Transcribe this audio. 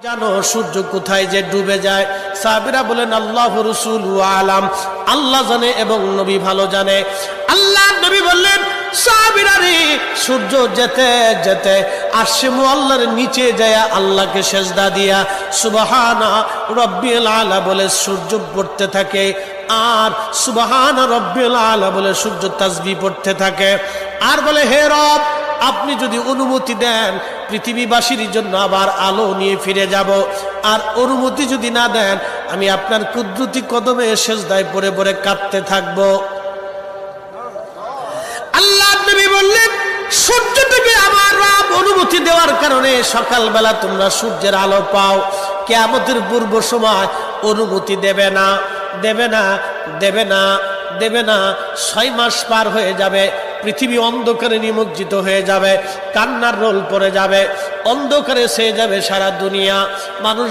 জানো সূর্য কোথায় যে ডুবে যায়? সাহাবীরা বলেন আল্লাহ রাসূলু আলাম, আল্লাহ জানে এবং নবী ভালো জানে। আল্লাহ নবী বললেন, সাহাবীরা রে, সূর্য যেতে যেতে আরশে মুআল্লার নিচে যায় আল্লাহকে সেজদা দিয়া সুবহানা রাব্বিল আলা বলে সূর্য পড়তে থাকে, আর সুবহানা রাব্বিল আলা বলে সূর্য তাসবিহ পড়তে থাকে, আর বলে হে রব, আপনি যদি অনুমতি দেন পৃথিবীবাসীর জন্য আবার আলো নিয়ে ফিরে যাব, আর অনুমতি যদি না দেন আমি আপনার কুদরতি কদমে সেজদায় পড়ে পড়ে কাঁদতে থাকবো। আল্লাহ নবী বললেন, সূর্য থেকে আমার রব অনুমতি দেওয়ার কারণে সকালবেলা তোমরা সূর্যের আলো পাও। কিয়ামতের পূর্ব সময় অনুমতি দেবে না, দেবে না, দেবে না, দেবে না। 6 মাস পার হয়ে যাবে, পৃথিবী অন্ধকারে নিমজ্জিত হয়ে যাবে, কান্নার রোল পড়ে যাবে, অন্ধকারে ছেয়ে যাবে সারা দুনিয়া। মানুষ